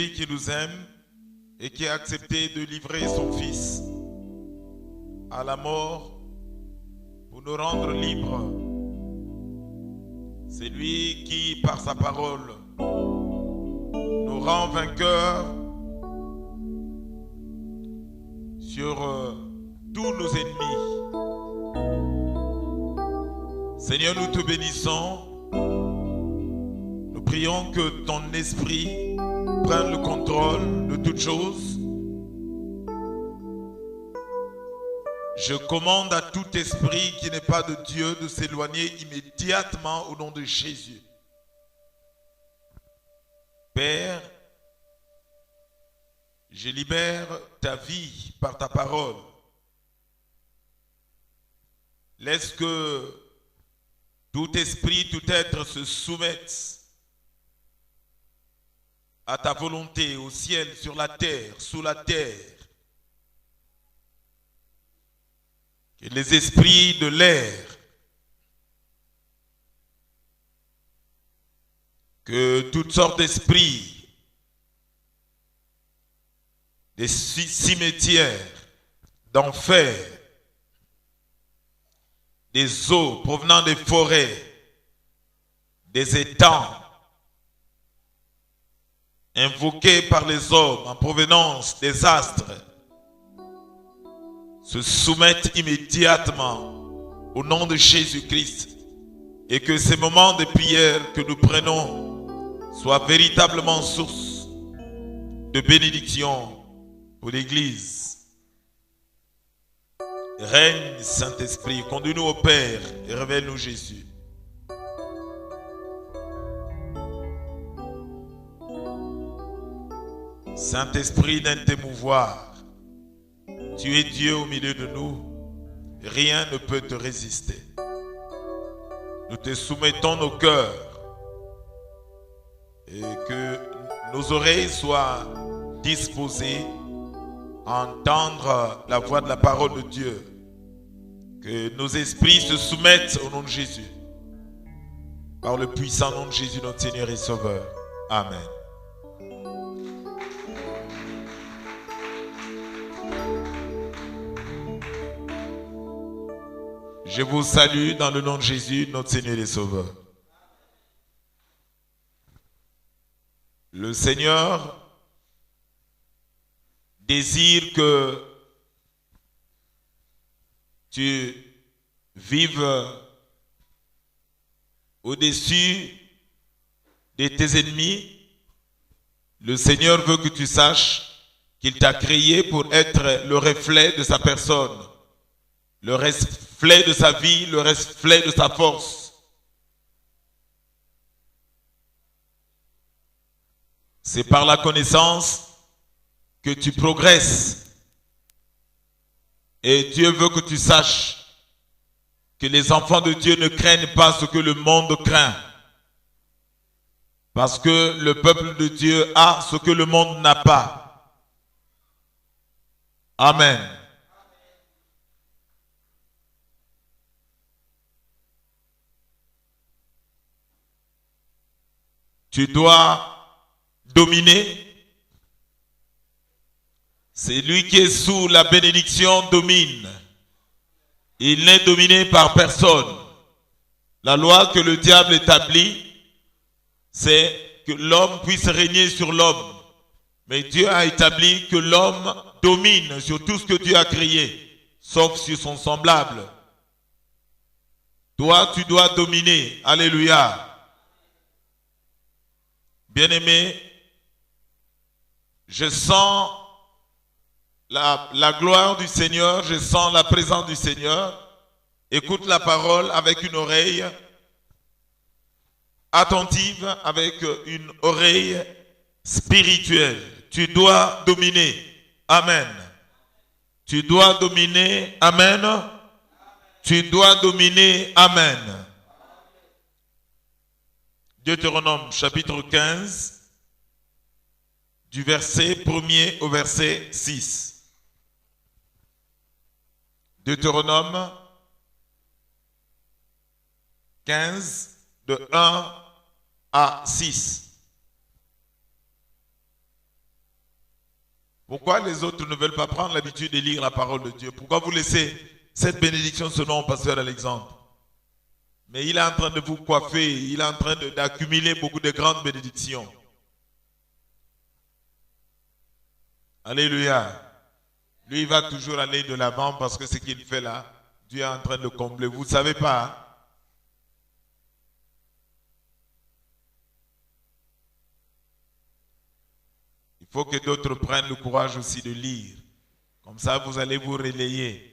qui nous aime et qui a accepté de livrer son Fils à la mort pour nous rendre libres. C'est lui qui, par sa parole, nous rend vainqueurs sur tous nos ennemis. Seigneur, nous te bénissons. Nous prions que ton esprit prenne le contrôle de toutes choses. Je commande à tout esprit qui n'est pas de Dieu de s'éloigner immédiatement au nom de Jésus. Père, je libère ta vie par ta parole. Laisse que tout esprit, tout être se soumette à ta volonté, au ciel, sur la terre, sous la terre. Que les esprits de l'air, que toutes sortes d'esprits, des cimetières, d'enfer, des eaux provenant des forêts, des étangs, invoqués par les hommes en provenance des astres, se soumettent immédiatement au nom de Jésus-Christ, et que ces moments de prière que nous prenons soient véritablement source de bénédiction pour l'Église. Règne, Saint-Esprit, conduis-nous au Père et révèle-nous Jésus. Saint-Esprit, viens t'émouvoir. Tu es Dieu au milieu de nous. Rien ne peut te résister. Nous te soumettons nos cœurs et que nos oreilles soient disposées à entendre la voix de la parole de Dieu. Que nos esprits se soumettent au nom de Jésus. Par le puissant nom de Jésus, notre Seigneur et Sauveur. Amen. Je vous salue dans le nom de Jésus, notre Seigneur et Sauveur. Le Seigneur désire que tu vives au-dessus de tes ennemis. Le Seigneur veut que tu saches qu'il t'a créé pour être le reflet de sa personne, le reflet de sa vie, le reflet de sa force. C'est par la connaissance que tu progresses. Et Dieu veut que tu saches que les enfants de Dieu ne craignent pas ce que le monde craint. Parce que le peuple de Dieu a ce que le monde n'a pas. Amen. Tu dois dominer. C'est lui qui est sous la bénédiction domine. Il n'est dominé par personne. La loi que le diable établit, c'est que l'homme puisse régner sur l'homme. Mais Dieu a établi que l'homme domine sur tout ce que Dieu a créé, sauf sur son semblable. Toi, tu dois dominer. Alléluia. Bien-aimé, je sens la gloire du Seigneur, je sens la présence du Seigneur. Écoute la parole avec une oreille attentive, avec une oreille spirituelle. Tu dois dominer. Amen. Tu dois dominer. Amen. Tu dois dominer. Amen. Deutéronome chapitre 15, du verset 1er au verset 6. Deutéronome 15, de 1 à 6. Pourquoi les autres ne veulent pas prendre l'habitude de lire la parole de Dieu? Pourquoi vous laissez cette bénédiction selon pasteur Alexandre? Mais il est en train de vous coiffer, il est en train d'accumuler beaucoup de grandes bénédictions. Alléluia. Lui, il va toujours aller de l'avant parce que ce qu'il fait là, Dieu est en train de le combler. Vous ne savez pas, hein? Il faut que d'autres prennent le courage aussi de lire. Comme ça, vous allez vous relayer.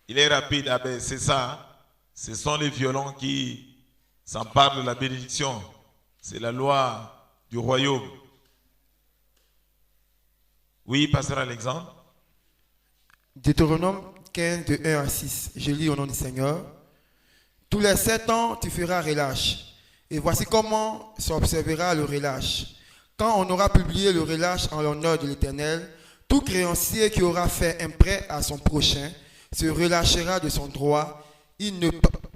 Il est rapide, ah ben, c'est ça, hein? Ce sont les violents qui s'emparent de la bénédiction. C'est la loi du royaume. Oui, pasteur Alexandre. Deutéronome 15, de 1 à 6. Je lis au nom du Seigneur. Tous les 7 ans, tu feras relâche. Et voici comment s'observera le relâche. Quand on aura publié le relâche en l'honneur de l'Éternel, tout créancier qui aura fait un prêt à son prochain se relâchera de son droit. Il ne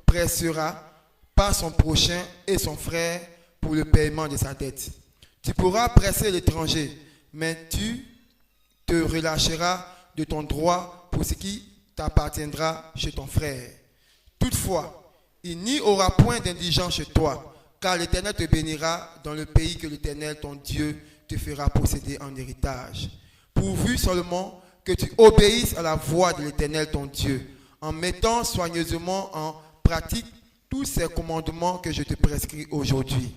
pressera pas son prochain et son frère pour le paiement de sa dette. Tu pourras presser l'étranger, mais tu te relâcheras de ton droit pour ce qui t'appartiendra chez ton frère. Toutefois, il n'y aura point d'indigent chez toi, car l'Éternel te bénira dans le pays que l'Éternel, ton Dieu, te fera posséder en héritage. Pourvu seulement que tu obéisses à la voix de l'Éternel, ton Dieu, en mettant soigneusement en pratique tous ces commandements que je te prescris aujourd'hui.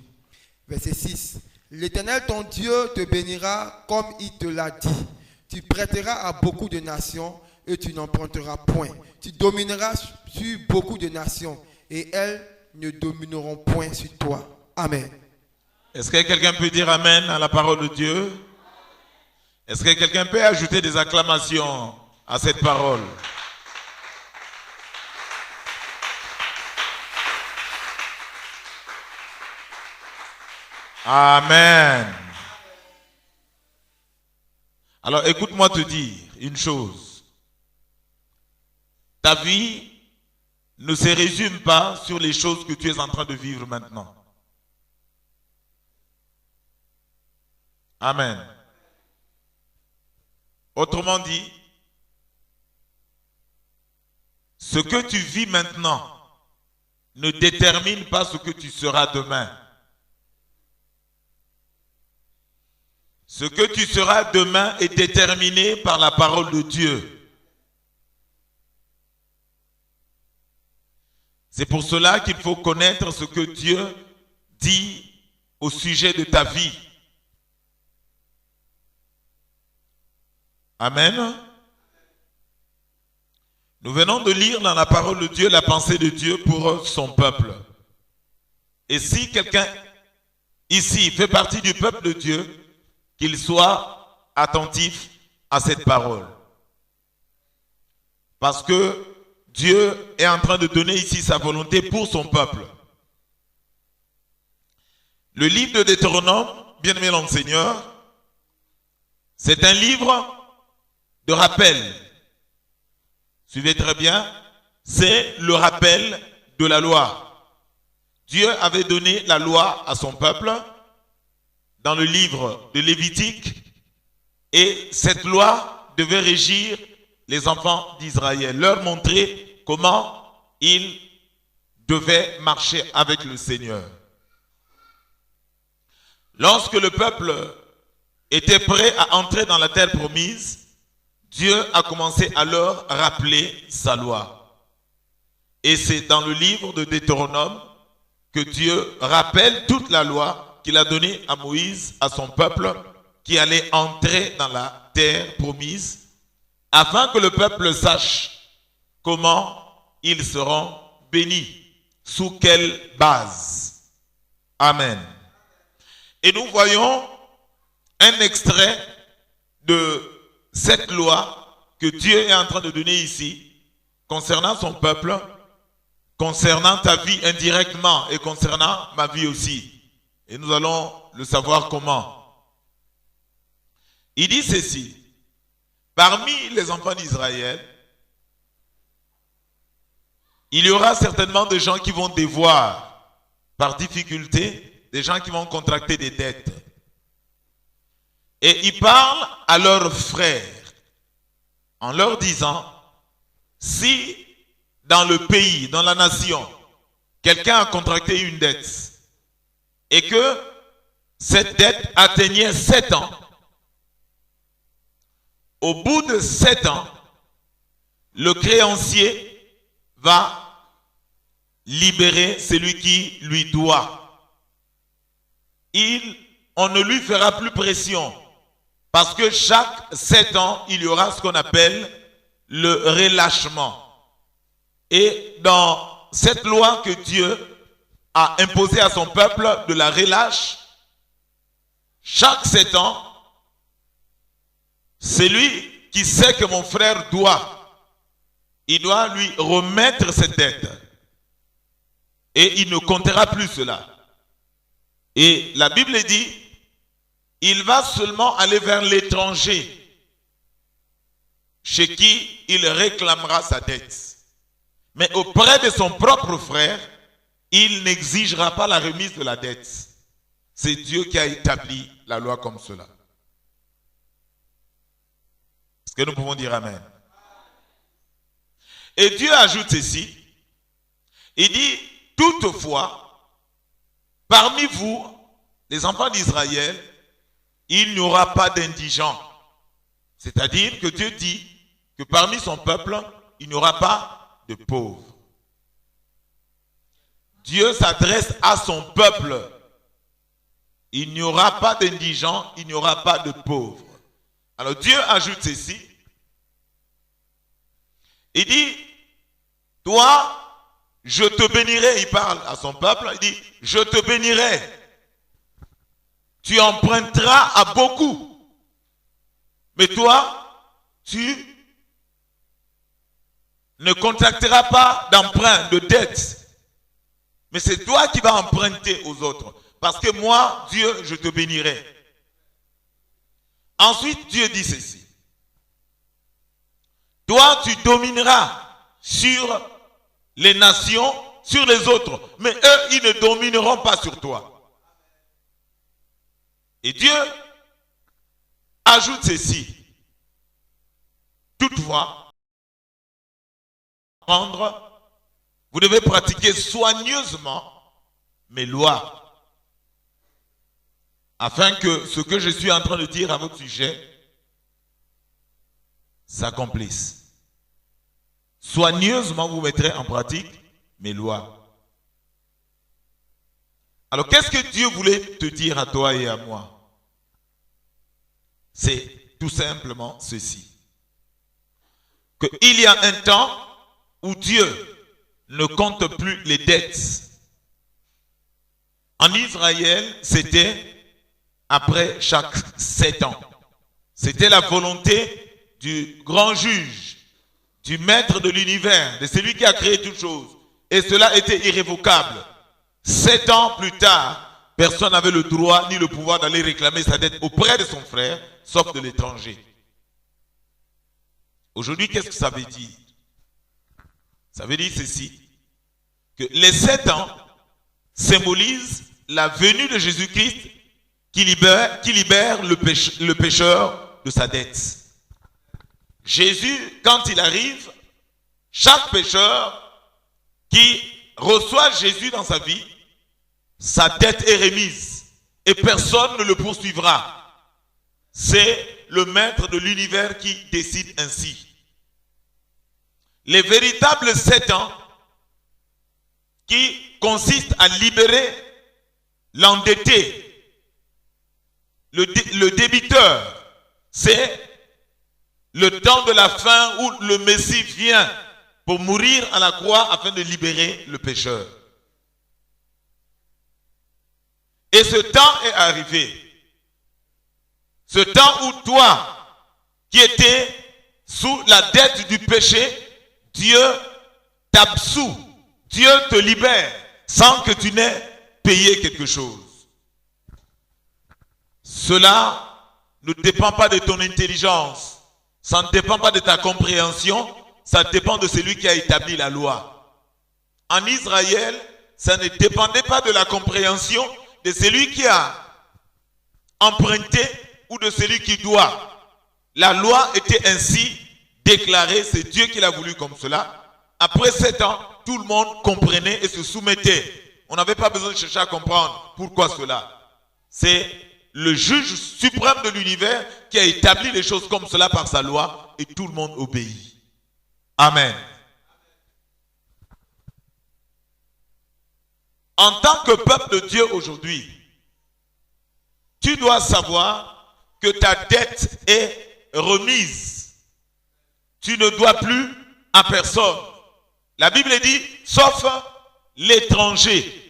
Verset 6. L'Éternel, ton Dieu, te bénira comme il te l'a dit. Tu prêteras à beaucoup de nations et tu n'emprunteras point. Tu domineras sur beaucoup de nations et elles ne domineront point sur toi. Amen. Est-ce que quelqu'un peut dire Amen à la parole de Dieu? Est-ce que quelqu'un peut ajouter des acclamations à cette parole? Amen. Alors écoute-moi te dire une chose. Ta vie ne se résume pas sur les choses que tu es en train de vivre maintenant. Amen. Autrement dit, ce que tu vis maintenant ne détermine pas ce que tu seras demain. Ce que tu seras demain est déterminé par la parole de Dieu. C'est pour cela qu'il faut connaître ce que Dieu dit au sujet de ta vie. Amen. Nous venons de lire dans la parole de Dieu la pensée de Dieu pour son peuple. Et si quelqu'un ici fait partie du peuple de Dieu, qu'il soit attentif à cette parole. Parce que Dieu est en train de donner ici sa volonté pour son peuple. Le livre de Deutéronome, bien-aimé dans le Seigneur, c'est un livre de rappel. Suivez très bien, c'est le rappel de la loi. Dieu avait donné la loi à son peuple dans le livre de Lévitique, et cette loi devait régir les enfants d'Israël, leur montrer comment ils devaient marcher avec le Seigneur. Lorsque le peuple était prêt à entrer dans la terre promise, Dieu a commencé à leur rappeler sa loi. Et c'est dans le livre de Deutéronome que Dieu rappelle toute la loi qu'il a donné à Moïse, à son peuple, qui allait entrer dans la terre promise, afin que le peuple sache comment ils seront bénis, sous quelle base. Amen. Et nous voyons un extrait de cette loi que Dieu est en train de donner ici, concernant son peuple, concernant ta vie indirectement et concernant ma vie aussi. Et nous allons le savoir comment. Il dit ceci. Parmi les enfants d'Israël, il y aura certainement des gens qui vont devoir, par difficulté, des gens qui vont contracter des dettes. Et ils parlent à leurs frères en leur disant, si dans le pays, dans la nation, quelqu'un a contracté une dette et que cette dette atteignait 7 ans, au bout de 7 ans, le créancier va libérer celui qui lui doit. On ne lui fera plus pression parce que chaque 7 ans, il y aura ce qu'on appelle le relâchement. Et dans cette loi que Dieu a imposée à son peuple de la relâche, chaque 7 ans, celui qui sait que mon frère doit, il doit lui remettre cette dette. Et il ne comptera plus cela. Et la Bible dit, il va seulement aller vers l'étranger, chez qui il réclamera sa dette. Mais auprès de son propre frère, il n'exigera pas la remise de la dette. C'est Dieu qui a établi la loi comme cela. Est-ce que nous pouvons dire Amen? Et Dieu ajoute ceci. Il dit, toutefois, parmi vous, les enfants d'Israël, il n'y aura pas d'indigents. C'est-à-dire que Dieu dit que parmi son peuple, il n'y aura pas de pauvres. Dieu s'adresse à son peuple. Il n'y aura pas d'indigents, il n'y aura pas de pauvres. Alors Dieu ajoute ceci. Il dit, toi, je te bénirai. Il parle à son peuple, il dit, je te bénirai. Tu emprunteras à beaucoup. Mais toi, tu ne contracteras pas d'emprunt, de dette. Mais c'est toi qui vas emprunter aux autres. Parce que moi, Dieu, je te bénirai. Ensuite, Dieu dit ceci. Toi, tu domineras sur les nations, sur les autres. Mais eux, ils ne domineront pas sur toi. Et Dieu ajoute ceci. Toutefois, vous devez pratiquer soigneusement mes lois, afin que ce que je suis en train de dire à votre sujet s'accomplisse. Soigneusement, vous mettrez en pratique mes lois. Alors, qu'est-ce que Dieu voulait te dire à toi et à moi? C'est tout simplement ceci. Qu'il y a un temps où Dieu ne compte plus les dettes. En Israël, c'était après chaque 7 ans. C'était la volonté du grand juge, du maître de l'univers, de celui qui a créé toutes choses. Et cela était irrévocable. 7 ans plus tard, personne n'avait le droit ni le pouvoir d'aller réclamer sa dette auprès de son frère, sauf de l'étranger. Aujourd'hui, qu'est-ce que ça veut dire? Ça veut dire ceci, que les 7 ans symbolisent la venue de Jésus-Christ qui libère le pécheur de sa dette. Jésus, quand il arrive, chaque pécheur qui reçoit Jésus dans sa vie, sa dette est remise et personne ne le poursuivra. C'est le maître de l'univers qui décide ainsi. Les véritables 7 ans qui consistent à libérer l'endetté, le débiteur, c'est le temps de la fin où le Messie vient pour mourir à la croix afin de libérer le pécheur. Et ce temps est arrivé. Ce temps où toi, qui étais sous la dette du péché, Dieu t'absout, Dieu te libère sans que tu n'aies payé quelque chose. Cela ne dépend pas de ton intelligence, ça ne dépend pas de ta compréhension, ça dépend de celui qui a établi la loi. En Israël, ça ne dépendait pas de la compréhension de celui qui a emprunté ou de celui qui doit. La loi était ainsi déclarée, c'est Dieu qui l'a voulu comme cela. Après 7 ans, tout le monde comprenait et se soumettait. On n'avait pas besoin de chercher à comprendre pourquoi cela. C'est le juge suprême de l'univers qui a établi les choses comme cela par sa loi et tout le monde obéit. Amen. En tant que peuple de Dieu aujourd'hui, tu dois savoir que ta dette est remise. Tu ne dois plus à personne. La Bible dit, sauf l'étranger.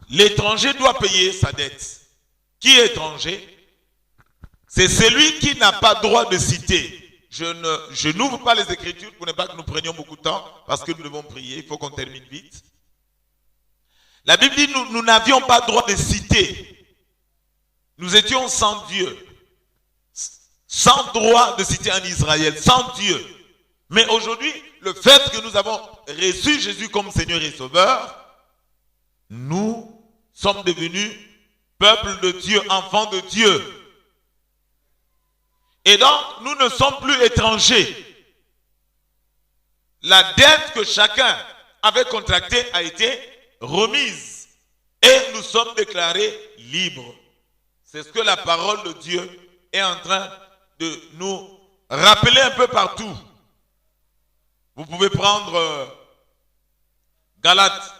L'étranger doit payer sa dette. Qui est étranger? C'est celui qui n'a pas droit de citer. Je n'ouvre pas les Écritures pour ne pas que nous prenions beaucoup de temps, parce que nous devons prier, il faut qu'on termine vite. La Bible dit, nous n'avions pas droit de citer. Nous étions sans Dieu. Sans droit de citer en Israël, sans Dieu. Mais aujourd'hui, le fait que nous avons reçu Jésus comme Seigneur et Sauveur, nous sommes devenus peuple de Dieu, enfants de Dieu. Et donc, nous ne sommes plus étrangers. La dette que chacun avait contractée a été remise. Et nous sommes déclarés libres. C'est ce que la parole de Dieu est en train de nous rappeler un peu partout. Vous pouvez prendre Galates,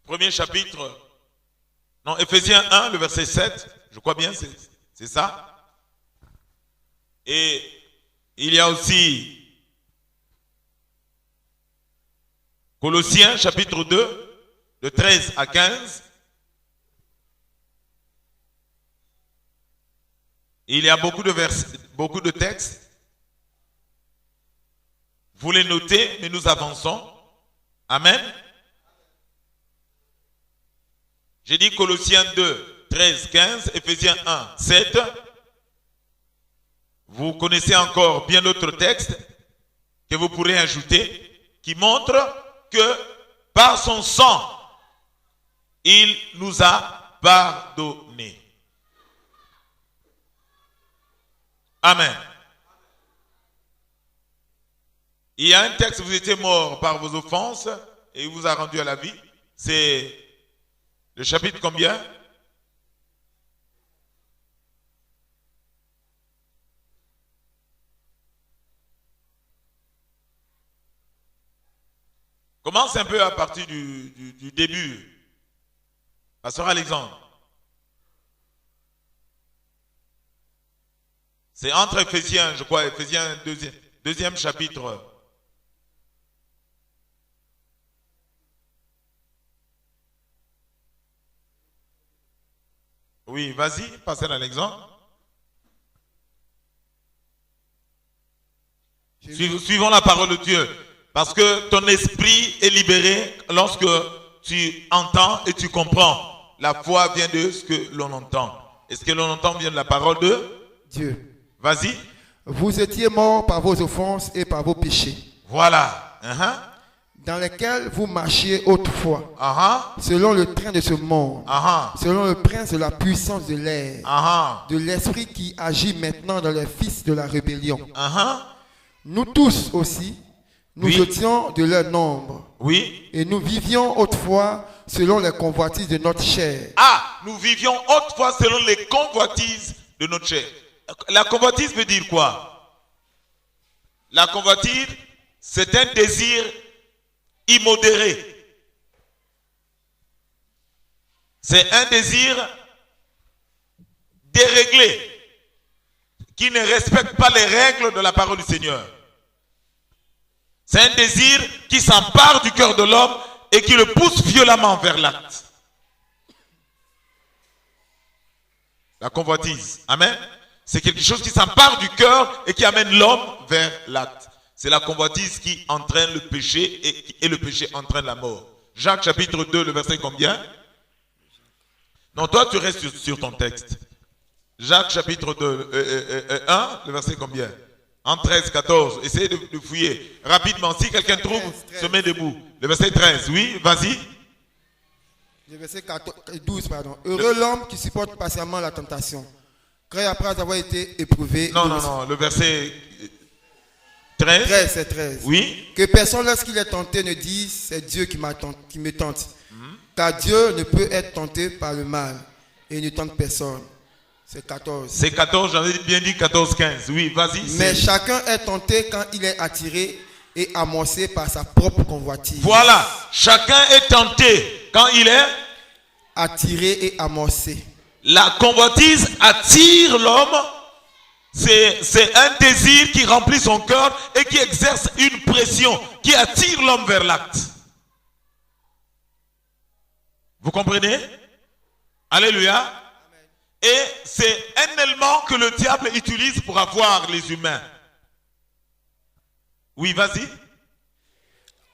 premier chapitre, non, Éphésiens 1, le verset 7, je crois bien, c'est ça. Et il y a aussi Colossiens, chapitre 2, de 13 à 15. Il y a beaucoup de textes. Vous les notez, mais nous avançons. Amen. J'ai dit Colossiens 2, 13, 15, Éphésiens 1, 7. Vous connaissez encore bien d'autres textes que vous pourrez ajouter qui montrent que par son sang, il nous a pardonné. Amen. Il y a un texte, vous étiez mort par vos offenses et il vous a rendu à la vie. C'est le chapitre combien? Commence un peu à partir du début. Pasteur Alexandre. C'est entre Éphésiens, je crois, Éphésiens deuxième chapitre. Oui, vas-y, Pasteur Alexandre. Suivons la parole de Dieu. Parce que ton esprit est libéré lorsque tu entends et tu comprends. La foi vient de ce que l'on entend. Et ce que l'on entend vient de la parole de Dieu. Vas-y. Vous étiez morts par vos offenses et par vos péchés. Voilà. Dans lesquels vous marchiez autrefois. Selon le train de ce monde. Selon le prince de la puissance de l'air. De l'esprit qui agit maintenant dans les fils de la rébellion. Nous tous aussi, nous étions de leur nombre. Oui. Et nous vivions autrefois selon les convoitises de notre chair. Nous vivions autrefois selon les convoitises de notre chair. La convoitise veut dire quoi? La convoitise, c'est un désir immodéré. C'est un désir déréglé qui ne respecte pas les règles de la parole du Seigneur. C'est un désir qui s'empare du cœur de l'homme et qui le pousse violemment vers l'acte. La convoitise. Amen. C'est quelque chose qui s'empare du cœur et qui amène l'homme vers l'acte. C'est la convoitise qui entraîne le péché et le péché entraîne la mort. Jacques chapitre 2, le verset combien? Non, toi tu restes sur ton texte. Jacques chapitre 2, 1, le verset combien? En 13, 14. Essayez de fouiller rapidement. Si quelqu'un trouve, 13. se met debout. Le verset 13, oui, vas-y. Le verset 12, pardon. Heureux l'homme qui supporte patiemment la tentation. Quand après avoir été éprouvé. Non, le verset 13. 13, c'est 13. Oui. Que personne, lorsqu'il est tenté, ne dise c'est Dieu qui me tente. Car Dieu ne peut être tenté par le mal et il ne tente personne. C'est 14. C'est 14, j'avais bien dit 14, 15. Oui, vas-y. Mais chacun est tenté quand il est attiré et amorcé par sa propre convoitise. Voilà, chacun est tenté quand il est attiré et amorcé. La convoitise attire l'homme. C'est un désir qui remplit son cœur et qui exerce une pression qui attire l'homme vers l'acte. Vous comprenez? Alléluia. Amen. Et c'est un élément que le diable utilise pour avoir les humains. Oui, vas-y.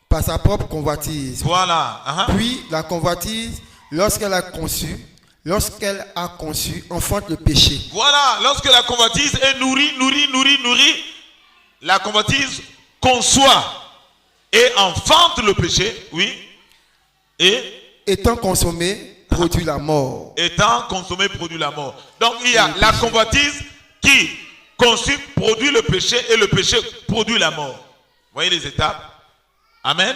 Par sa propre convoitise. Voilà. Puis la convoitise, lorsqu'elle a conçu, enfante le péché. Voilà, lorsque la convoitise est nourrie, la convoitise conçoit et enfante le péché, oui. Et étant consommé, produit la mort. Étant consommé, produit la mort. Donc il y a la convoitise qui conçut, produit le péché et le péché produit la mort. Vous voyez les étapes? Amen.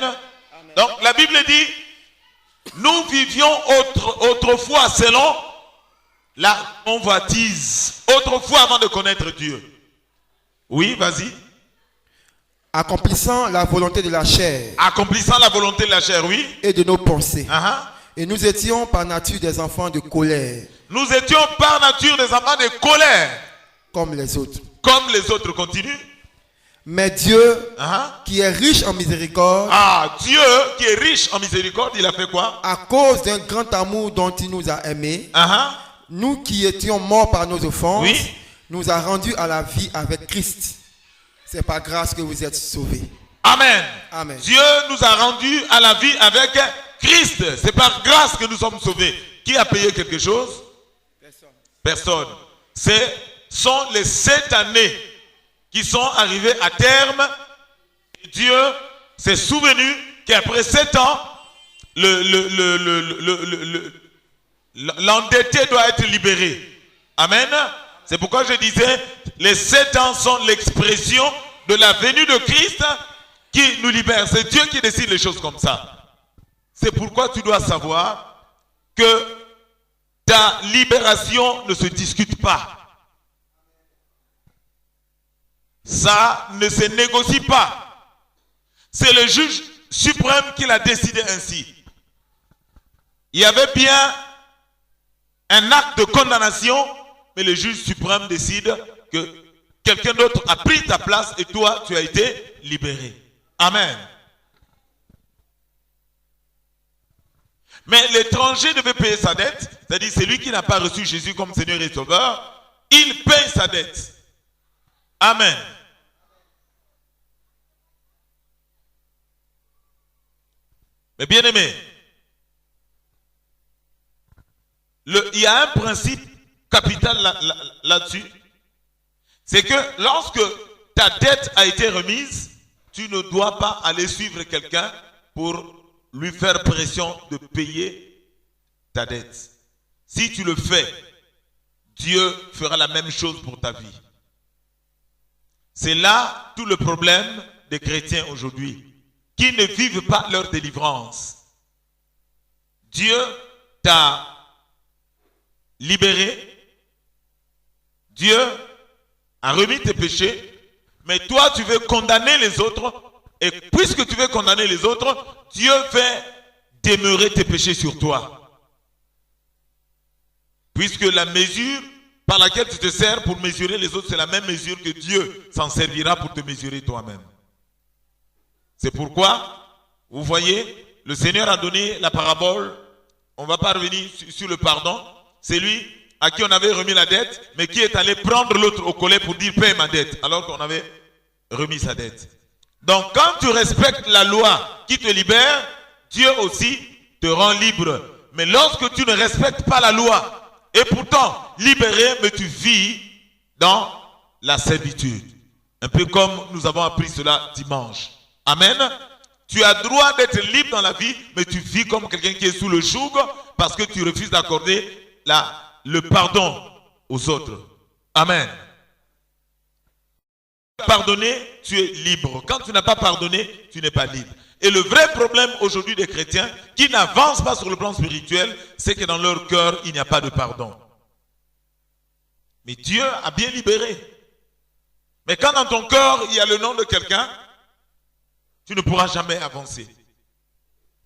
Donc la Bible dit, nous vivions autrefois selon la convoitise. Autrefois avant de connaître Dieu. Oui, vas-y. Accomplissant la volonté de la chair. Accomplissant la volonté de la chair, oui. Et de nos pensées. Et nous étions par nature des enfants de colère. Nous étions par nature des enfants de colère. Comme les autres. Comme les autres, continue. Mais Dieu, qui est riche en miséricorde. Dieu qui est riche en miséricorde, il a fait quoi? À cause d'un grand amour dont il nous a aimés, nous qui étions morts par nos offenses, nous a rendus à la vie avec Christ. C'est par grâce que vous êtes sauvés. Amen. Amen. Dieu nous a rendus à la vie avec Christ. C'est par grâce que nous sommes sauvés. Qui a payé quelque chose? Personne. Ce sont les 7 années qui sont arrivées à terme. Dieu s'est souvenu qu'après 7 ans, l'endetté doit être libéré. Amen. C'est pourquoi je disais, les 7 ans sont l'expression de la venue de Christ qui nous libère. C'est Dieu qui décide les choses comme ça. C'est pourquoi tu dois savoir que ta libération ne se discute pas. Ça ne se négocie pas. C'est le juge suprême qui l'a décidé ainsi. Il y avait bien un acte de condamnation, mais le juge suprême décide que quelqu'un d'autre a pris ta place et toi, tu as été libéré. Amen. Mais l'étranger devait payer sa dette, c'est-à-dire celui qui n'a pas reçu Jésus comme Seigneur et Sauveur, il paye sa dette. Amen. Mais bien aimé, il y a un principe capital là-dessus, c'est que lorsque ta dette a été remise, tu ne dois pas aller suivre quelqu'un pour lui faire pression de payer ta dette. Si tu le fais, Dieu fera la même chose pour ta vie. C'est là tout le problème des chrétiens aujourd'hui, qui ne vivent pas leur délivrance. Dieu t'a libéré, Dieu a remis tes péchés, mais toi tu veux condamner les autres, et puisque tu veux condamner les autres, Dieu fait demeurer tes péchés sur toi. Puisque la mesure par laquelle tu te sers pour mesurer les autres, c'est la même mesure que Dieu s'en servira pour te mesurer toi-même. C'est pourquoi, vous voyez, le Seigneur a donné la parabole, on ne va pas revenir sur le pardon, c'est lui à qui on avait remis la dette, mais qui est allé prendre l'autre au collet pour dire paye ma dette, alors qu'on avait remis sa dette. Donc quand tu respectes la loi qui te libère, Dieu aussi te rend libre. Mais lorsque tu ne respectes pas la loi, et pourtant libéré, mais tu vis dans la servitude. Un peu comme nous avons appris cela dimanche. Amen. Tu as droit d'être libre dans la vie, mais tu vis comme quelqu'un qui est sous le joug parce que tu refuses d'accorder le pardon aux autres. Amen. Pardonner, tu es libre. Quand tu n'as pas pardonné, tu n'es pas libre. Et le vrai problème aujourd'hui des chrétiens qui n'avancent pas sur le plan spirituel, c'est que dans leur cœur, il n'y a pas de pardon. Mais Dieu a bien libéré. Mais quand dans ton cœur, il y a le nom de quelqu'un, tu ne pourras jamais avancer.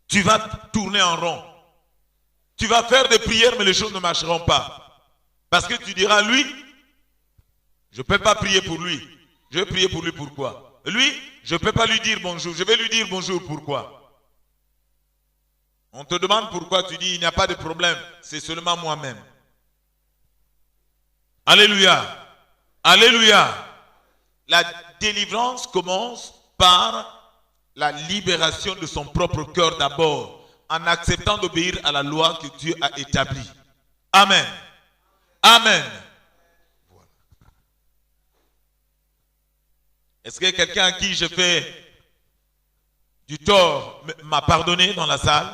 Tu vas tourner en rond. Tu vas faire des prières, mais les choses ne marcheront pas. Parce que tu diras, lui, je ne peux pas prier pour lui. Je vais prier pour lui, pourquoi? Lui, je ne peux pas lui dire bonjour. Je vais lui dire bonjour, pourquoi? On te demande pourquoi, tu dis, il n'y a pas de problème. C'est seulement moi-même. Alléluia. Alléluia. La délivrance commence par la libération de son propre cœur d'abord, en acceptant d'obéir à la loi que Dieu a établie. Amen. Amen. Voilà. Est-ce que quelqu'un à qui je fais du tort m'a pardonné dans la salle?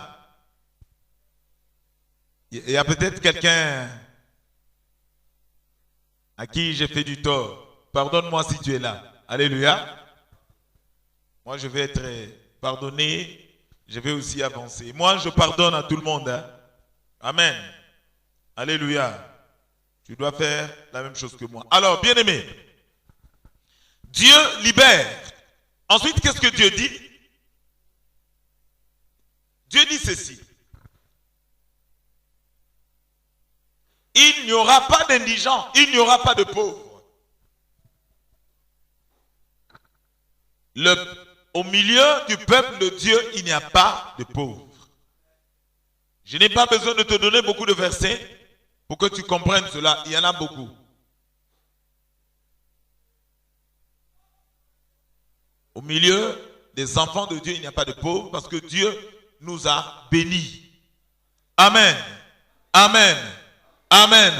Il y a peut-être quelqu'un à qui j'ai fait du tort. Pardonne-moi si tu es là. Alléluia. Moi, je vais être pardonné. Je vais aussi avancer. Moi, je pardonne à tout le monde. Hein. Amen. Alléluia. Tu dois faire la même chose que moi. Alors, bien-aimé, Dieu libère. Ensuite, qu'est-ce que Dieu dit? Dieu dit ceci. Il n'y aura pas d'indigents, il n'y aura pas de pauvres. Au milieu du peuple de Dieu, il n'y a pas de pauvres. Je n'ai pas besoin de te donner beaucoup de versets pour que tu comprennes cela. Il y en a beaucoup. Au milieu des enfants de Dieu, il n'y a pas de pauvres parce que Dieu nous a bénis. Amen. Amen. Amen.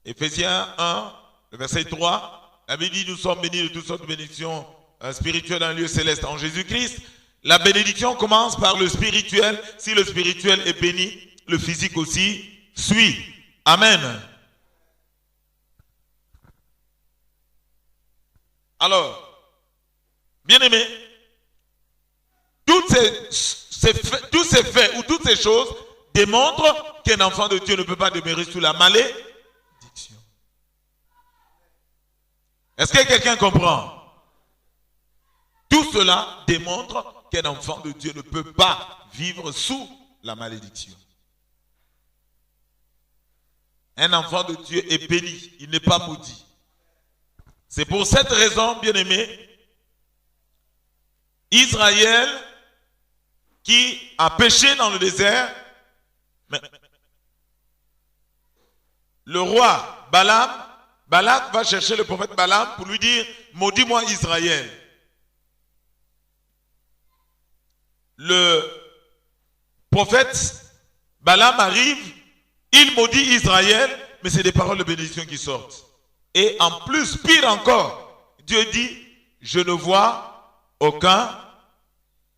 Éphésiens 1, le verset 3. La Bible dit, nous sommes bénis de toutes sortes de bénédictions spirituelles dans le lieu céleste en Jésus-Christ. La bénédiction commence par le spirituel. Si le spirituel est béni, le physique aussi suit. Amen. Alors, bien-aimés, tous ces faits ou toutes ces choses démontrent qu'un enfant de Dieu ne peut pas demeurer sous la malédiction. Est-ce que quelqu'un comprend? Tout cela démontre qu'un enfant de Dieu ne peut pas vivre sous la malédiction. Un enfant de Dieu est béni, il n'est pas maudit. C'est pour cette raison, bien-aimé, Israël qui a péché dans le désert, mais le roi Balak va chercher le prophète Balaam pour lui dire, maudis-moi Israël. Le prophète Balaam arrive, il maudit Israël, mais c'est des paroles de bénédiction qui sortent. Et en plus, pire encore, Dieu dit, je ne vois aucun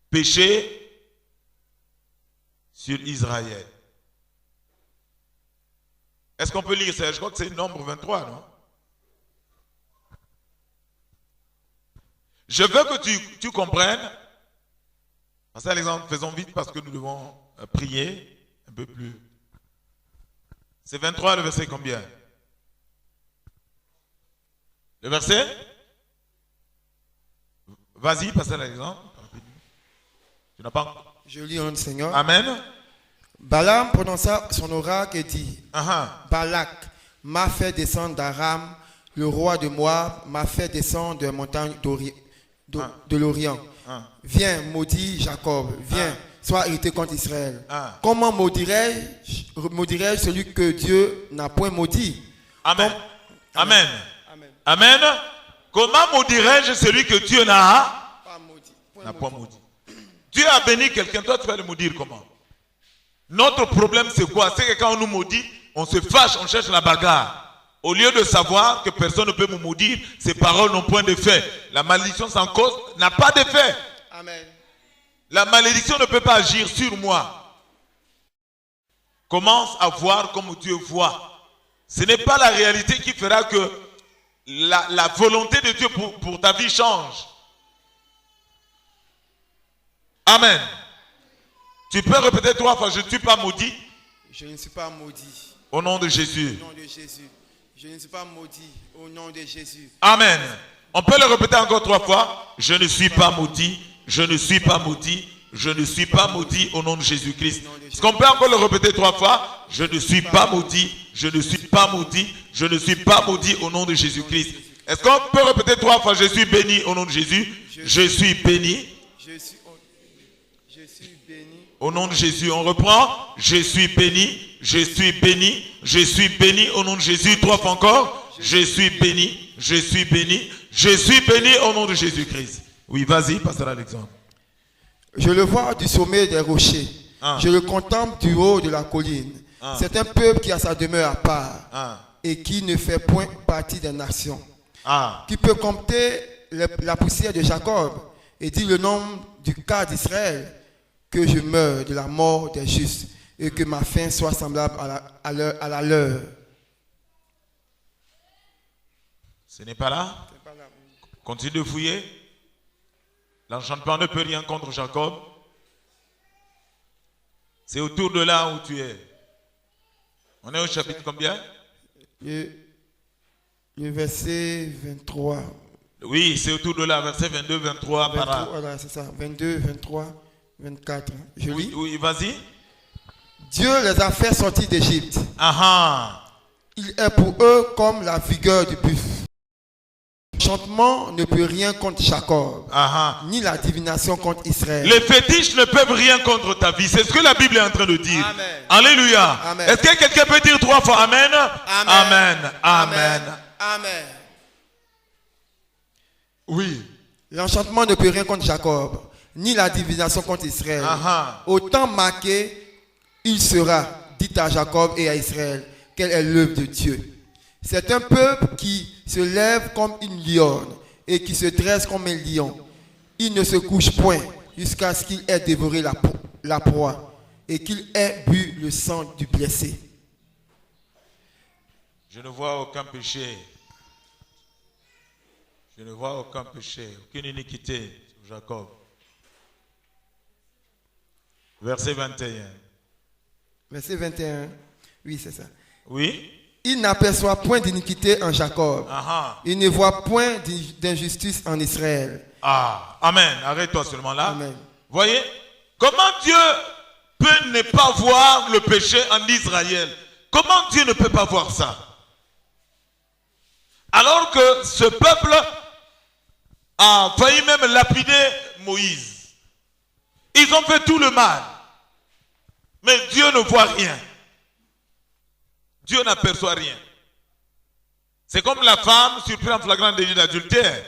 péché sur Israël. Est-ce qu'on peut lire ça? Je crois que c'est Nombre 23, non? Je veux que tu comprennes. Passez à l'exemple, faisons vite parce que nous devons prier un peu plus. C'est 23, le verset combien? Le verset? Vas-y, passez à l'exemple. Tu n'as pas. Je lis au nom du Seigneur. Amen. Balaam prononça son oracle et dit, Balak m'a fait descendre d'Aram, le roi de Moab m'a fait descendre de la montagne de l'Orient. Viens, maudis Jacob, viens, sois irrité contre Israël. Comment maudirais-je celui que Dieu n'a point maudit? Amen. Amen. Amen. Comment maudirais-je celui que Dieu n'a pas maudit? Dieu a béni quelqu'un, toi tu vas le maudire comment? Notre problème c'est quoi? C'est que quand on nous maudit, on se fâche, on cherche la bagarre. Au lieu de savoir que personne ne peut me maudire, ces paroles n'ont point d'effet. La malédiction sans cause n'a pas d'effet. Amen. La malédiction ne peut pas agir sur moi. Commence à voir comme Dieu voit. Ce n'est pas la réalité qui fera que la volonté de Dieu pour ta vie change. Amen. Tu peux répéter 3 fois, je ne suis pas maudit. Je ne suis pas maudit. Au nom de Jésus. Au nom de Jésus. Je ne suis pas maudit. Au nom de Jésus. Amen. On peut le répéter encore 3 fois. Je ne suis pas maudit. Je ne suis pas maudit. Je ne suis pas maudit au nom de Jésus-Christ. Est-ce qu'on peut encore le répéter 3 fois? Je ne suis pas maudit. Je ne suis pas maudit. Je ne suis pas maudit au nom de Jésus-Christ. Est-ce qu'on peut répéter 3 fois? Je suis béni au nom de Jésus. Je suis béni. Je suis béni. Au nom de Jésus, on reprend. Je suis béni. Je suis béni. Je suis béni au nom de Jésus. 3 fois encore. Je suis béni. Je suis béni. Je suis béni au nom de Jésus-Christ. Oui, vas-y, passera l'exemple. Je le vois du sommet des rochers. Je le contemple du haut de la colline. C'est un peuple qui a sa demeure à part et qui ne fait point partie des nations. Qui peut compter la poussière de Jacob et dire le nombre du cas d'Israël, que je meure de la mort des justes et que ma fin soit semblable à la leur. Ce n'est pas là? Continue de fouiller. L'enchantement ne peut rien contre Jacob. C'est autour de là où tu es. On est au chapitre combien? Le verset 23. Oui, c'est autour de là, verset 22, 23. 23 voilà, c'est ça. 22, 23, 24. Je lis. Oui, vas-y. Dieu les a fait sortir d'Égypte. Il est pour eux comme la vigueur du buffle. L'enchantement ne peut rien contre Jacob, ni la divination contre Israël. Les fétiches ne peuvent rien contre ta vie. C'est ce que la Bible est en train de dire. Amen. Alléluia. Amen. Est-ce que quelqu'un peut dire 3 fois Amen? Amen. Amen. Amen. Oui. L'enchantement ne peut rien contre Jacob, ni la divination contre Israël. Au temps marqué, il sera, dit à Jacob et à Israël, quelle est l'œuvre de Dieu. C'est un peuple qui se lève comme une lionne et qui se dresse comme un lion. Il ne se couche point jusqu'à ce qu'il ait dévoré la proie et qu'il ait bu le sang du blessé. Je ne vois aucun péché. Je ne vois aucun péché, aucune iniquité sur Jacob. Verset 21. Verset 21. Oui, c'est ça. Oui. Il n'aperçoit point d'iniquité en Jacob. Il ne voit point d'injustice en Israël. Amen. Arrête-toi seulement là. Amen. Voyez, comment Dieu peut ne pas voir le péché en Israël? Comment Dieu ne peut pas voir ça? Alors que ce peuple a failli même lapider Moïse. Ils ont fait tout le mal. Mais Dieu ne voit rien. Dieu n'aperçoit rien. C'est comme la femme surprise en flagrant délit d'adultère.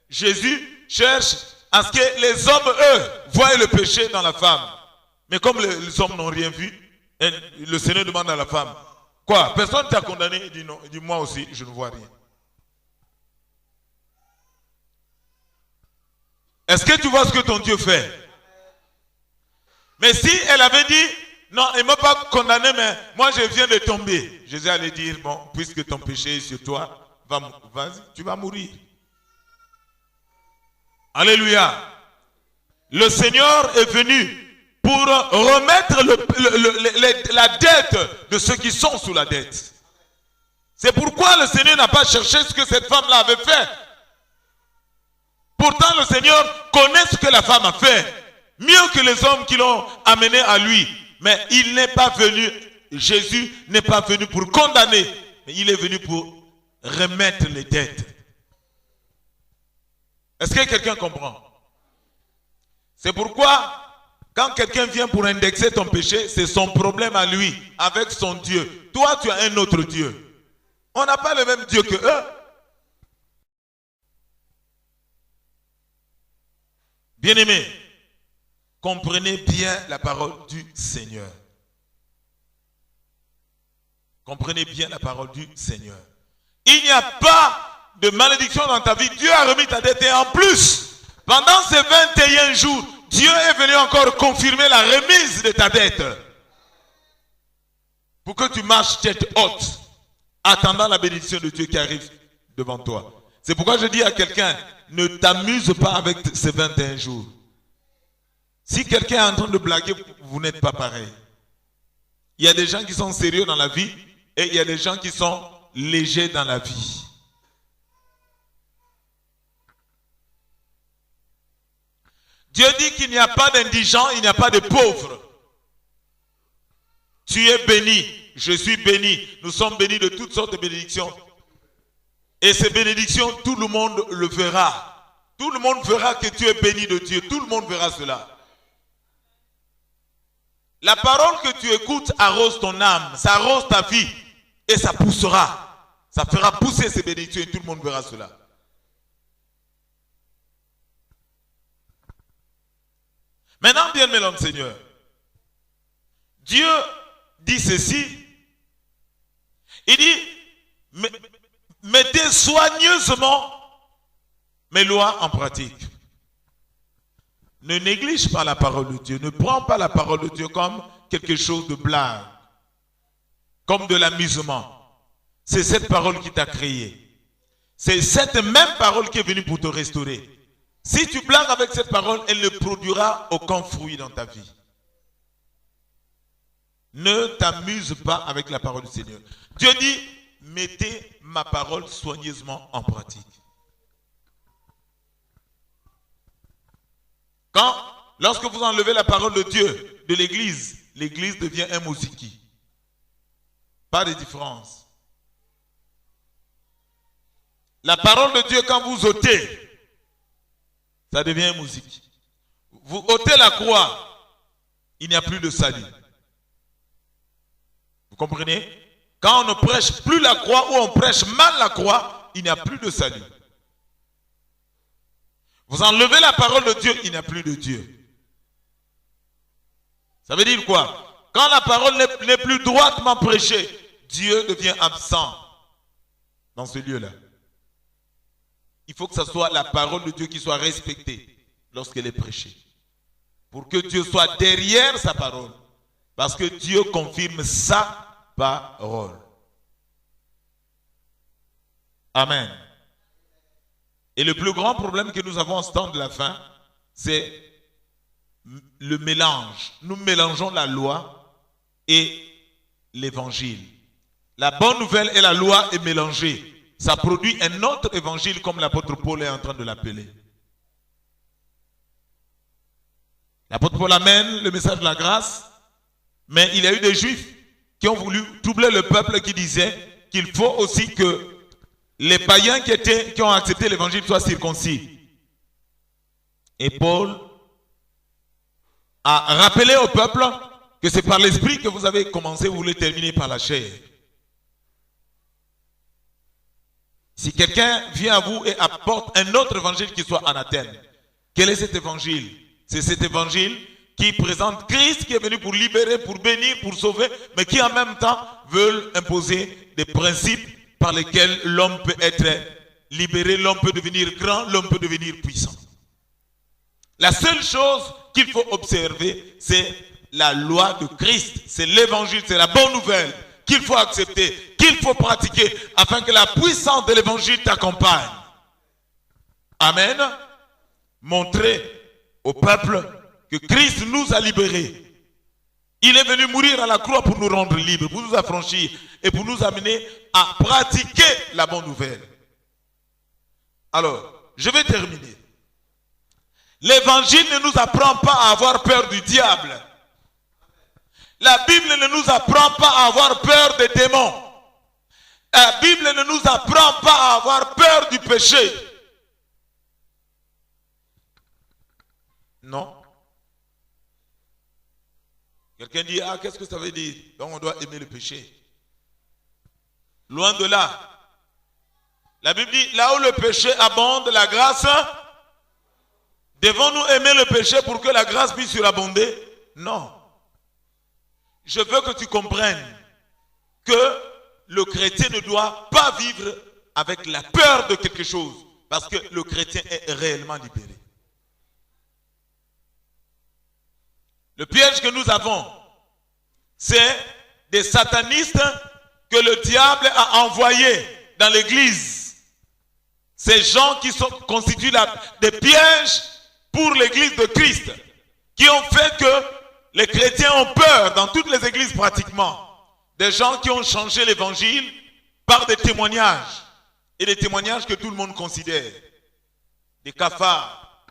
Jésus cherche à ce que les hommes, eux, voient le péché dans la femme. Mais comme les hommes n'ont rien vu, le Seigneur demande à la femme, quoi? Personne t'a condamné? Il dit non. Il dit moi aussi, je ne vois rien. Est-ce que tu vois ce que ton Dieu fait? Mais si elle avait dit, non, il ne m'a pas condamné, mais moi je viens de tomber. Jésus allait dire, bon, puisque ton péché est sur toi, vas-y, tu vas mourir. Alléluia. Le Seigneur est venu pour remettre la dette de ceux qui sont sous la dette. C'est pourquoi le Seigneur n'a pas cherché ce que cette femme-là avait fait. Pourtant, le Seigneur connaît ce que la femme a fait, mieux que les hommes qui l'ont amené à lui. Mais il n'est pas venu, Jésus n'est pas venu pour condamner, mais il est venu pour remettre les dettes. Est-ce que quelqu'un comprend? C'est pourquoi, quand quelqu'un vient pour indexer ton péché, c'est son problème à lui, avec son Dieu. Toi, tu as un autre Dieu. On n'a pas le même Dieu que eux. Bien-aimés, comprenez bien la parole du Seigneur. Comprenez bien la parole du Seigneur. Il n'y a pas de malédiction dans ta vie. Dieu a remis ta dette et en plus, pendant ces 21 jours, Dieu est venu encore confirmer la remise de ta dette. pour que tu marches tête haute, attendant la bénédiction de Dieu qui arrive devant toi. C'est pourquoi je dis à quelqu'un, ne t'amuse pas avec ces 21 jours. Si quelqu'un est en train de blaguer, vous n'êtes pas pareil. Il y a des gens qui sont sérieux dans la vie et il y a des gens qui sont légers dans la vie. Dieu dit qu'il n'y a pas d'indigents, il n'y a pas de pauvres. Tu es béni, je suis béni, nous sommes bénis de toutes sortes de bénédictions. Et ces bénédictions, tout le monde le verra. Tout le monde verra que tu es béni de Dieu, tout le monde verra cela. La parole que tu écoutes arrose ton âme, ça arrose ta vie et ça poussera. Ça fera pousser ces bénédictions et tout le monde verra cela. Maintenant, bien aimé l'homme Seigneur, Dieu dit ceci, il dit, mettez soigneusement mes lois en pratique. Ne néglige pas la parole de Dieu, ne prends pas la parole de Dieu comme quelque chose de blague, comme de l'amusement. C'est cette parole qui t'a créé. C'est cette même parole qui est venue pour te restaurer. Si tu blagues avec cette parole, elle ne produira aucun fruit dans ta vie. Ne t'amuse pas avec la parole du Seigneur. Dieu dit, mettez ma parole soigneusement en pratique. Lorsque vous enlevez la parole de Dieu de l'église, l'église devient un mousiki. Pas de différence. La parole de Dieu, quand vous ôtez, ça devient musique. Vous ôtez la croix, il n'y a plus de salut. Vous comprenez? Quand on ne prêche plus la croix ou on prêche mal la croix, il n'y a plus de salut. Vous enlevez la parole de Dieu, il n'y a plus de Dieu. Ça veut dire quoi? Quand la parole n'est plus droitement prêchée, Dieu devient absent dans ce lieu-là. Il faut que ce soit la parole de Dieu qui soit respectée lorsqu'elle est prêchée. Pour que Dieu soit derrière sa parole. Parce que Dieu confirme sa parole. Amen. Et le plus grand problème que nous avons en ce temps de la fin, c'est le mélange. Nous mélangeons la loi et l'évangile. La bonne nouvelle et la loi est mélangée. Ça produit un autre évangile comme l'apôtre Paul est en train de l'appeler. L'apôtre Paul amène le message de la grâce, mais il y a eu des juifs qui ont voulu troubler le peuple, qui disaient qu'il faut aussi que les païens qui ont accepté l'évangile soient circoncis. Et Paul a rappelé au peuple que c'est par l'esprit que vous avez commencé, vous voulez terminer par la chair. Si quelqu'un vient à vous et apporte un autre évangile qui soit anathème, quel est cet évangile? C'est cet évangile qui présente Christ qui est venu pour libérer, pour bénir, pour sauver, mais qui en même temps veut imposer des principes par lesquels l'homme peut être libéré, l'homme peut devenir grand, l'homme peut devenir puissant. La seule chose qu'il faut observer, c'est la loi de Christ, c'est l'évangile, c'est la bonne nouvelle qu'il faut accepter, qu'il faut pratiquer, afin que la puissance de l'évangile t'accompagne. Amen. Montrez au peuple que Christ nous a libérés. Il est venu mourir à la croix pour nous rendre libres, pour nous affranchir et pour nous amener à pratiquer la bonne nouvelle. Alors, je vais terminer. L'évangile ne nous apprend pas à avoir peur du diable. La Bible ne nous apprend pas à avoir peur des démons. La Bible ne nous apprend pas à avoir peur du péché. Non. Quelqu'un dit, ah, qu'est-ce que ça veut dire? Donc on doit aimer le péché. Loin de là. La Bible dit, là où le péché abonde, la grâce, devons-nous aimer le péché pour que la grâce puisse surabonder? Non. Je veux que tu comprennes que le chrétien ne doit pas vivre avec la peur de quelque chose, parce que le chrétien est réellement libéré. Le piège que nous avons, c'est des satanistes que le diable a envoyés dans l'église. Ces gens qui constituent des pièges pour l'église de Christ, qui ont fait que les chrétiens ont peur dans toutes les églises pratiquement. Des gens qui ont changé l'évangile par des témoignages. Et des témoignages que tout le monde considère. Des cafards.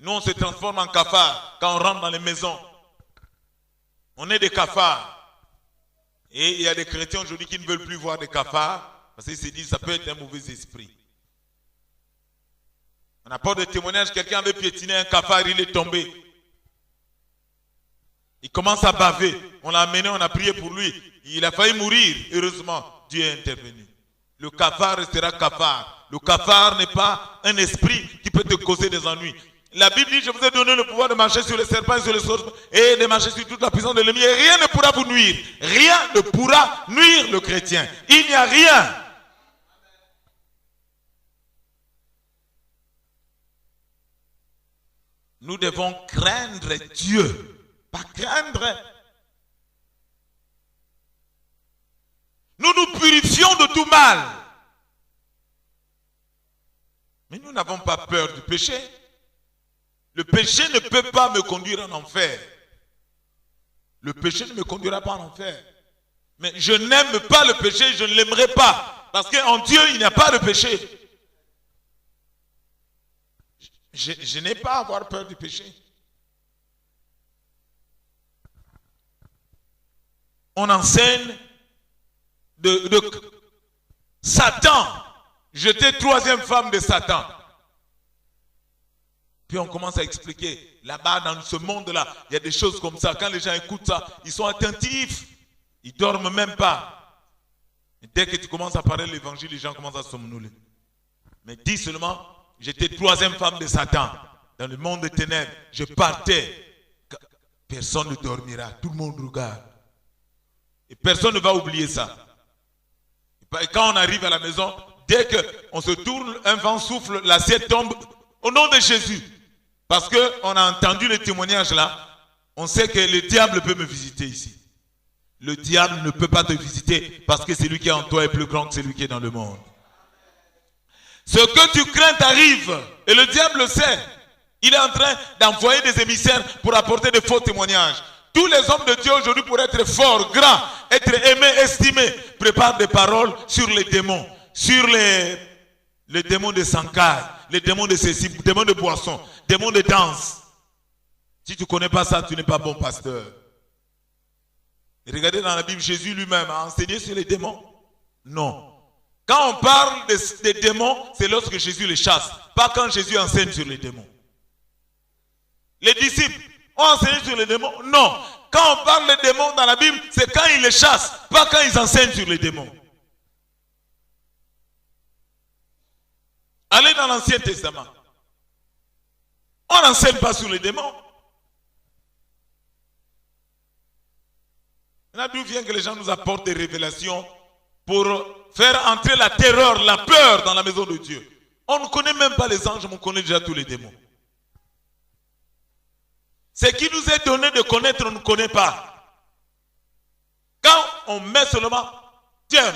Nous, on se transforme en cafards quand on rentre dans les maisons. On est des cafards. Et il y a des chrétiens aujourd'hui qui ne veulent plus voir des cafards parce qu'ils se disent que ça peut être un mauvais esprit. On apporte des témoignages, quelqu'un avait piétiné un cafard, il est tombé. Il commence à baver. On l'a amené, on a prié pour lui. Il a failli mourir. Heureusement, Dieu est intervenu. Le cafard restera cafard. Le cafard n'est pas un esprit qui peut te causer des ennuis. La Bible dit, je vous ai donné le pouvoir de marcher sur les serpents et sur les scorpions et de marcher sur toute la puissance de l'ennemi. Et rien ne pourra vous nuire. Rien ne pourra nuire le chrétien. Il n'y a rien. Nous devons craindre Dieu. Pas craindre. Nous nous purifions de tout mal. Mais nous n'avons pas peur du péché. Le péché ne peut pas me conduire en enfer. Le péché ne me conduira pas en enfer. Mais je n'aime pas le péché, je ne l'aimerai pas. Parce qu'en Dieu, il n'y a pas de péché. Je n'ai pas à avoir peur du péché. On enseigne de Satan. J'étais troisième femme de Satan. Puis on commence à expliquer. Là-bas, dans ce monde-là, il y a des choses comme ça. Quand les gens écoutent ça, ils sont attentifs. Ils ne dorment même pas. Et dès que tu commences à parler de l'évangile, les gens commencent à somnoler. Mais dis seulement, j'étais troisième femme de Satan. Dans le monde des ténèbres, je partais. Personne ne dormira. Tout le monde regarde. Et personne ne va oublier ça. Et quand on arrive à la maison, dès qu'on se tourne, un vent souffle, l'assiette tombe. Au nom de Jésus. Parce qu'on a entendu le témoignage là, on sait que le diable peut me visiter ici. Le diable ne peut pas te visiter parce que celui qui est en toi est plus grand que celui qui est dans le monde. Ce que tu crains t'arrive et le diable le sait. Il est en train d'envoyer des émissaires pour apporter de faux témoignages. Tous les hommes de Dieu aujourd'hui pour être forts, grands, être aimés, estimés, préparent des paroles sur les démons. Sur les démons de Sankai, les démons de ceci, les démons de boisson, les démons de danse. Si tu ne connais pas ça, tu n'es pas bon pasteur. Et regardez dans la Bible, Jésus lui-même a enseigné sur les démons. Non. Quand on parle des démons, c'est lorsque Jésus les chasse. Pas quand Jésus enseigne sur les démons. Les disciples ont enseigné sur les démons? Non. Quand on parle des démons dans la Bible, c'est quand ils les chassent, pas quand ils enseignent sur les démons. Allez dans l'Ancien Testament. On n'enseigne pas sur les démons. Maintenant, d'où vient que les gens nous apportent des révélations pour faire entrer la terreur, la peur dans la maison de Dieu. On ne connaît même pas les anges, mais on connaît déjà tous les démons. Ce qui nous est donné de connaître, on ne connaît pas. Quand on met seulement, tiens,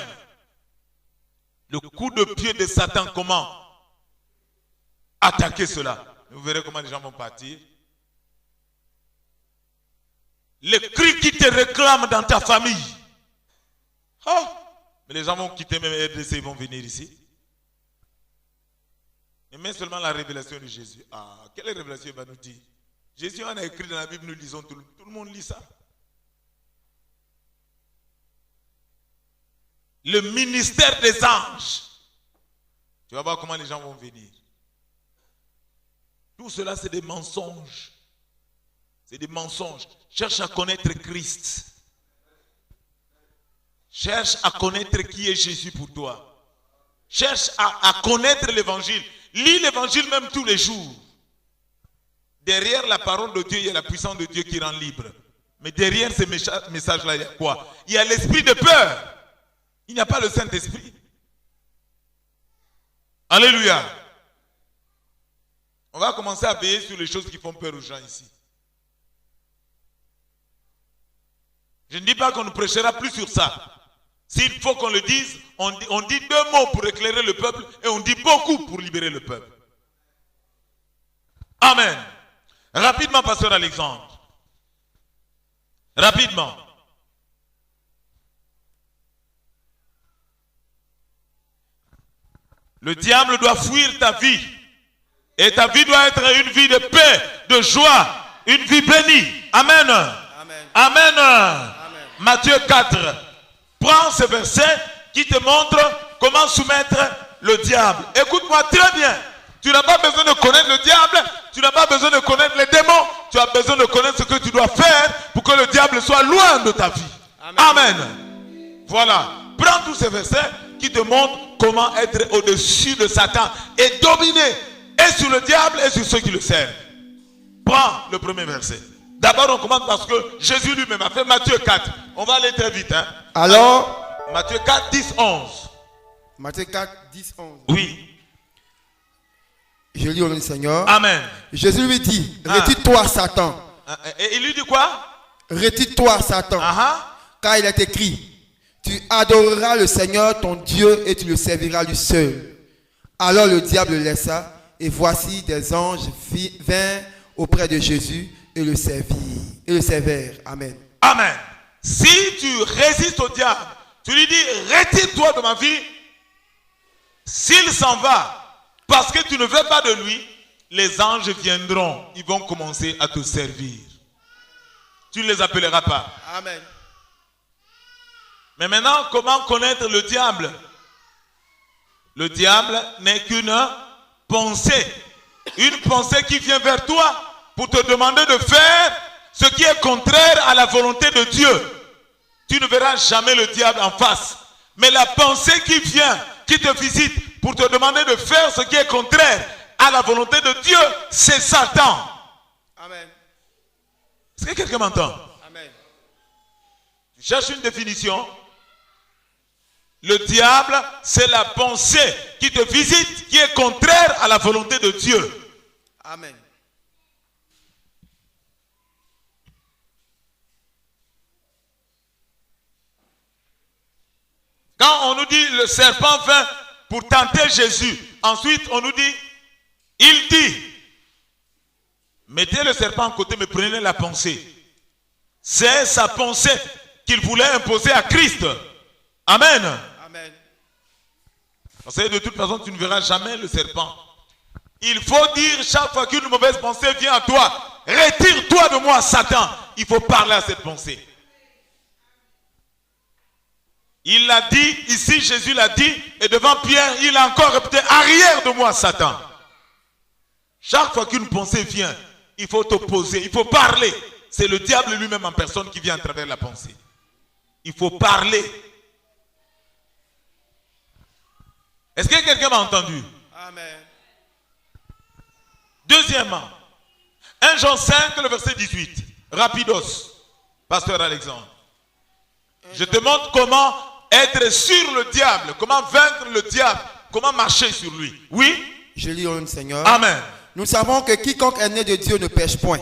le coup de pied de Satan, comment attaquer cela? Vous verrez comment les gens vont partir. Les cris qui te réclament dans ta famille. Oh, mais les gens vont quitter même RDC, ils vont venir ici. Mais seulement la révélation de Jésus. Ah, quelle révélation il va nous dire? Jésus en a écrit dans la Bible, nous lisons, tout le monde lit ça. Le ministère des anges. Tu vas voir comment les gens vont venir. Tout cela, c'est des mensonges. C'est des mensonges. Cherche à connaître Christ. Cherche à connaître qui est Jésus pour toi. Cherche à connaître l'évangile. Lis l'évangile même tous les jours. Derrière la parole de Dieu, il y a la puissance de Dieu qui rend libre. Mais derrière ces messages-là, il y a quoi? Il y a l'esprit de peur. Il n'y a pas le Saint-Esprit. Alléluia. On va commencer à veiller sur les choses qui font peur aux gens ici. Je ne dis pas qu'on ne prêchera plus sur ça. S'il faut qu'on le dise, on dit 2 mots pour éclairer le peuple et on dit beaucoup pour libérer le peuple. Amen. Rapidement, pasteur Alexandre. Rapidement. Le diable doit fuir ta vie. Et ta vie doit être une vie de paix, de joie, une vie bénie. Amen. Amen. Amen. Amen. Matthieu 4. Prends ce verset qui te montre comment soumettre le diable. Écoute-moi très bien. Tu n'as pas besoin de connaître le diable. Tu n'as pas besoin de connaître les démons. Tu as besoin de connaître ce que tu dois faire pour que le diable soit loin de ta vie. Amen. Amen. Voilà. Prends tous ces versets qui te montrent comment être au-dessus de Satan et dominer et sur le diable et sur ceux qui le servent. Prends le premier verset. D'abord, on commence parce que Jésus lui-même a fait Matthieu 4. On va aller très vite. Hein? Alors, Matthieu 4, 10, 11. Matthieu 4, 10, 11. Oui. Je lis au nom du Seigneur. Amen. Jésus lui dit, retire-toi Satan. Et il lui dit quoi? Retire-toi Satan. Car il est écrit, tu adoreras le Seigneur ton Dieu et tu le serviras lui seul. Alors le diable le laissa et voici des anges vinrent auprès de Jésus et le servirent. Amen. Amen. Si tu résistes au diable, tu lui dis, retire-toi de ma vie. S'il s'en va, parce que tu ne veux pas de lui, les anges viendront. Ils vont commencer à te servir. Tu ne les appelleras pas. Amen. Mais maintenant, comment connaître le diable? Le diable n'est qu'une pensée. Une pensée qui vient vers toi pour te demander de faire ce qui est contraire à la volonté de Dieu. Tu ne verras jamais le diable en face. Mais la pensée qui vient, qui te visite pour te demander de faire ce qui est contraire à la volonté de Dieu, c'est Satan. Amen. Est-ce que quelqu'un m'entend? Amen. Tu cherches une définition. Le diable, c'est la pensée qui te visite, qui est contraire à la volonté de Dieu. Amen. Quand on nous dit le serpent vint pour tenter Jésus, ensuite on nous dit, il dit, mettez le serpent à côté mais prenez la pensée. C'est sa pensée qu'il voulait imposer à Christ. Amen. Amen. Parce que de toute façon tu ne verras jamais le serpent. Il faut dire chaque fois qu'une mauvaise pensée vient à toi, retire-toi de moi Satan. Il faut parler à cette pensée. Il l'a dit, ici Jésus l'a dit, et devant Pierre, il a encore répété, arrière de moi Satan. Chaque fois qu'une pensée vient, il faut t'opposer, il faut parler. C'est le diable lui-même en personne qui vient à travers la pensée. Il faut parler. Est-ce que quelqu'un m'a entendu? Amen. Deuxièmement, 1 Jean 5, le verset 18. Rapidos, pasteur Alexandre. Je te montre comment être sur le diable, comment vaincre le diable, comment marcher sur lui. Oui? Je lis au nom du Seigneur. Amen. Nous savons que quiconque est né de Dieu ne pêche point.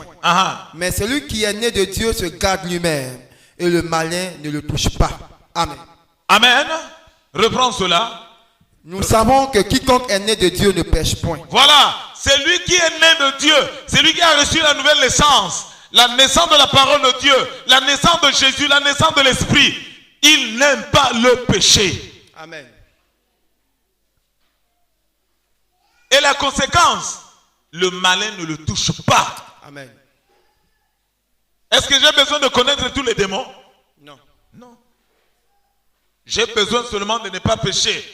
Mais celui qui est né de Dieu se garde lui-même et le malin ne le touche pas. Amen. Amen. Reprends cela. Nous savons que quiconque est né de Dieu ne pêche point. Voilà. C'est lui qui est né de Dieu. C'est lui qui a reçu la nouvelle naissance. La naissance de la parole de Dieu. La naissance de Jésus. La naissance de l'Esprit. Il n'aime pas le péché. Amen. Et la conséquence, le malin ne le touche pas. Amen. Est-ce que j'ai besoin de connaître tous les démons? Non. Non. J'ai besoin seulement de ne pas pécher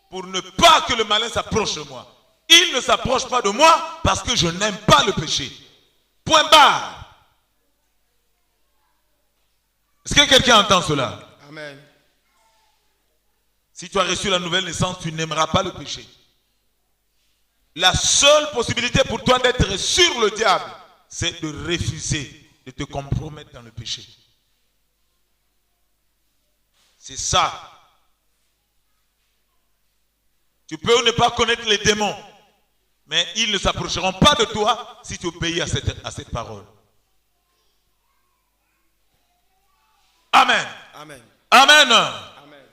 pour ne pas que le malin s'approche de moi. Il ne s'approche pas de moi parce que je n'aime pas le péché. Point barre. Est-ce que quelqu'un entend cela? Amen. Si tu as reçu la nouvelle naissance, tu n'aimeras pas le péché. La seule possibilité pour toi d'être sur le diable, c'est de refuser de te compromettre dans le péché. C'est ça. Tu peux ne pas connaître les démons, mais ils ne s'approcheront pas de toi si tu obéis à cette parole. Amen. Amen. Amen. Amen.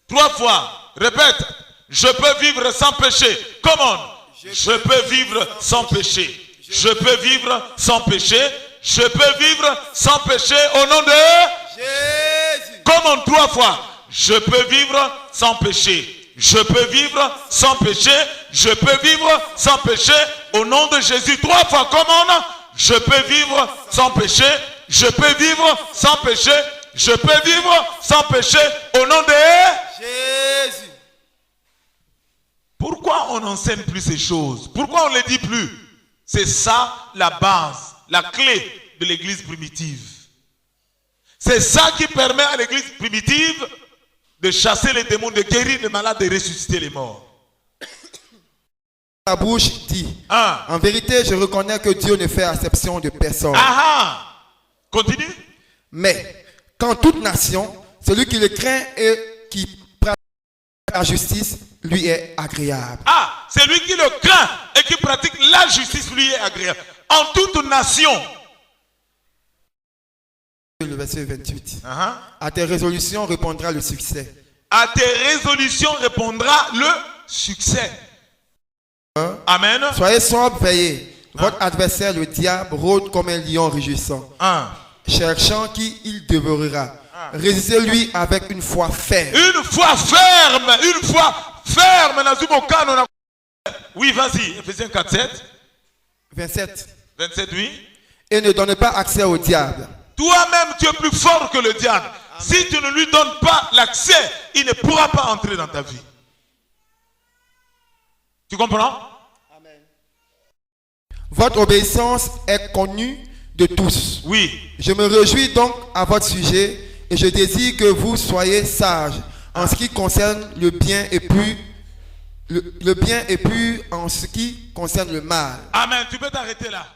3 fois. Répète. Je peux vivre sans péché. Come on. Je peux vivre sans péché. Je peux vivre sans péché. Je peux vivre sans péché au nom de Jésus. Come on, 3 fois. Je peux vivre sans péché. Je peux vivre sans péché. Je peux vivre sans péché au nom de Jésus. 3 fois. Come on. Je peux vivre sans péché. Je peux vivre sans péché. Je peux vivre sans péché au nom de Jésus. Pourquoi on n'enseigne plus ces choses? Pourquoi on ne les dit plus? C'est ça la base, la clé de l'église primitive. C'est ça qui permet à l'église primitive de chasser les démons, de guérir les malades, de ressusciter les morts. La bouche dit, en vérité, je reconnais que Dieu ne fait acception de personne. Continue. Mais, quand toute nation, celui qui le craint et qui pratique la justice, lui est agréable. Celui qui le craint et qui pratique la justice, lui est agréable. En toute nation. Le verset 28. À tes résolutions répondra le succès. À tes résolutions répondra le succès. Amen. Soyez sobres, veillez. Votre adversaire, le diable, rôde comme un lion rugissant, cherchant qui il dévorera. Résistez-lui avec une foi ferme. Une foi ferme. Une foi ferme. Oui, vas-y. Ephésiens 4, 7. 27. 27, oui. Et ne donne pas accès au diable. Toi-même, tu es plus fort que le diable. Amen. Si tu ne lui donnes pas l'accès, il ne pourra pas entrer dans ta vie. Tu comprends? Amen. Votre obéissance est connue de tous. Oui. Je me réjouis donc à votre sujet et je désire que vous soyez sages en ce qui concerne le bien et puis le bien et puis en ce qui concerne le mal. Amen. Tu peux t'arrêter là.